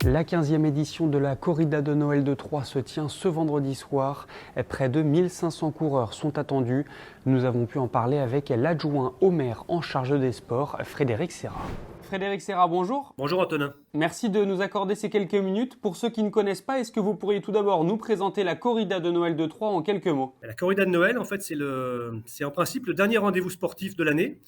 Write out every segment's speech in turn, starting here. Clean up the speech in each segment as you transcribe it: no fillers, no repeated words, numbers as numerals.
La 15e édition de la Corrida de Noël de Troyes se tient ce vendredi soir. Près de 1500 coureurs sont attendus. Nous avons pu en parler avec l'adjoint au maire en charge des sports, Frédéric Serra. Frédéric Serra, bonjour. Bonjour Antonin. Merci de nous accorder ces quelques minutes. Pour ceux qui ne connaissent pas, est-ce que vous pourriez tout d'abord nous présenter la Corrida de Noël de Troyes en quelques mots? La Corrida de Noël, en fait, c'est en principe le dernier rendez-vous sportif de l'année,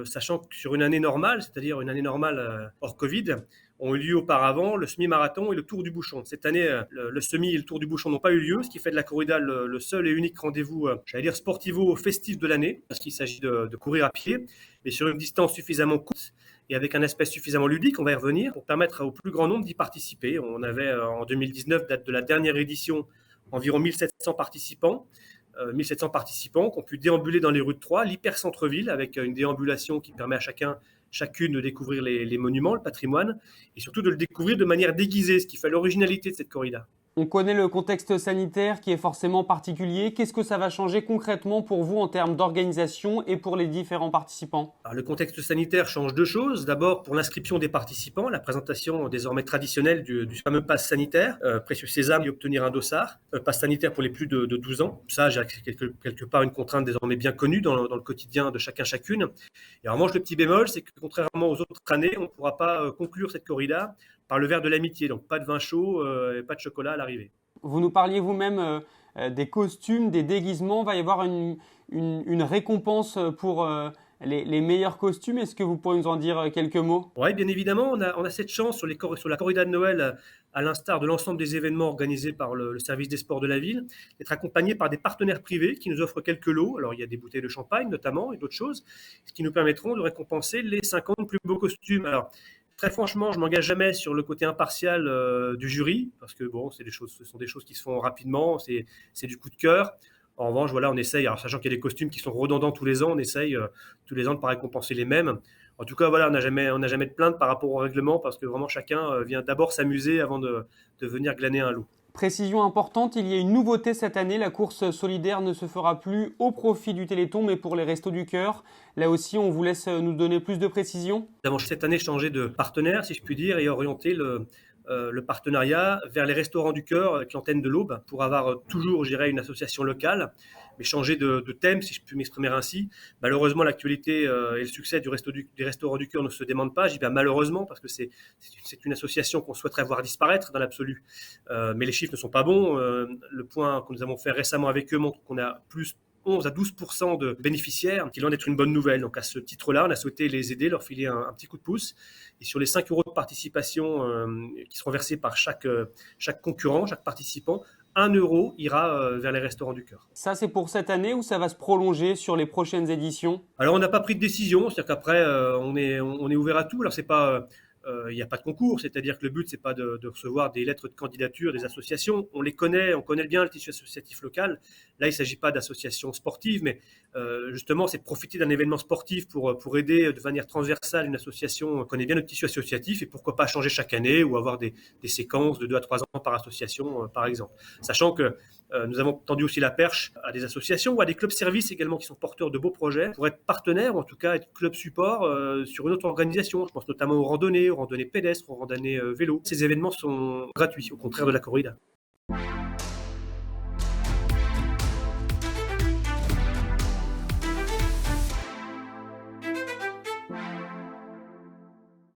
sachant que sur une année normale, c'est-à-dire une année normale hors Covid, ont eu lieu auparavant le semi-marathon et le Tour du Bouchon. Cette année, le semi et le Tour du Bouchon n'ont pas eu lieu, ce qui fait de la Corrida le seul et unique rendez-vous, sportivo-festif de l'année, parce qu'il s'agit de courir à pied, mais sur une distance suffisamment courte et avec un aspect suffisamment ludique, on va y revenir, pour permettre au plus grand nombre d'y participer. On avait en 2019, date de la dernière édition, environ 1700 participants. 1700 participants qui ont pu déambuler dans les rues de Troyes, l'hyper-centre-ville, avec une déambulation qui permet à chacune de découvrir les monuments, le patrimoine, et surtout de le découvrir de manière déguisée, ce qui fait l'originalité de cette corrida. On connaît le contexte sanitaire qui est forcément particulier. Qu'est-ce que ça va changer concrètement pour vous en termes d'organisation et pour les différents participants? Alors, le contexte sanitaire change deux choses. D'abord, pour l'inscription des participants, la présentation désormais traditionnelle du fameux pass sanitaire, précieux sésame et obtenir un dossard, pass sanitaire pour les plus de 12 ans. Ça, j'ai quelque part une contrainte désormais bien connue dans le quotidien de chacune. Et en revanche, le petit bémol, c'est que contrairement aux autres années, on ne pourra pas conclure cette corrida par le verre de l'amitié, donc pas de vin chaud et pas de chocolat à l'arrivée. Vous nous parliez vous-même des costumes, des déguisements. Il va y avoir une récompense pour les meilleurs costumes. Est-ce que vous pourriez nous en dire quelques mots? Oui, bien évidemment, on a cette chance sur la corrida de Noël, à l'instar de l'ensemble des événements organisés par le service des sports de la ville, d'être accompagnés par des partenaires privés qui nous offrent quelques lots. Alors, il y a des bouteilles de champagne notamment et d'autres choses, ce qui nous permettront de récompenser les 50 plus beaux costumes. Alors, très franchement, je ne m'engage jamais sur le côté impartial du jury, parce que bon, ce sont des choses qui se font rapidement, c'est du coup de cœur. En revanche, voilà, on essaye, alors sachant qu'il y a des costumes qui sont redondants tous les ans, on essaye tous les ans de ne pas récompenser les mêmes. En tout cas, voilà, on n'a jamais de plainte par rapport au règlement, parce que vraiment chacun vient d'abord s'amuser avant de venir glaner un lot. Précision importante, il y a une nouveauté cette année. La course solidaire ne se fera plus au profit du Téléthon, mais pour les Restos du Cœur. Là aussi, on vous laisse nous donner plus de précisions. Nous avons cette année changé de partenaire, si je puis dire, et orienté le partenariat vers les Restaurants du Cœur avec l'antenne de l'Aube, pour avoir toujours, je dirais, une association locale, mais changer de thème, si je puis m'exprimer ainsi. Malheureusement, l'actualité et le succès des Restaurants du Cœur ne se demandent pas. Je dis bien malheureusement, parce que c'est une association qu'on souhaiterait voir disparaître dans l'absolu. Mais les chiffres ne sont pas bons. Le point que nous avons fait récemment avec eux montre qu'on a plus 11 à 12% de bénéficiaires, qui loin d'être une bonne nouvelle. Donc à ce titre-là, on a souhaité les aider, leur filer un petit coup de pouce. Et sur les 5 euros de participation qui seront versés par chaque concurrent, chaque participant, 1 euro ira vers les Restaurants du Cœur. Ça, c'est pour cette année ou ça va se prolonger sur les prochaines éditions? Alors on n'a pas pris de décision, c'est-à-dire qu'après on est ouvert à tout. Alors c'est pas il n'y a pas de concours, c'est-à-dire que le but, c'est pas de recevoir des lettres de candidature des associations. On connaît bien le tissu associatif local. Là, il ne s'agit pas d'associations sportives, mais justement, c'est de profiter d'un événement sportif pour aider de manière transversale une association. On connaît bien notre tissu associatif et pourquoi pas changer chaque année ou avoir des séquences de 2 à 3 ans par association, par exemple. Sachant que nous avons tendu aussi la perche à des associations ou à des clubs services également qui sont porteurs de beaux projets pour être partenaires ou en tout cas être club support sur une autre organisation. Je pense notamment aux randonnées pédestres, aux randonnées vélo. Ces événements sont gratuits, au contraire de la corrida.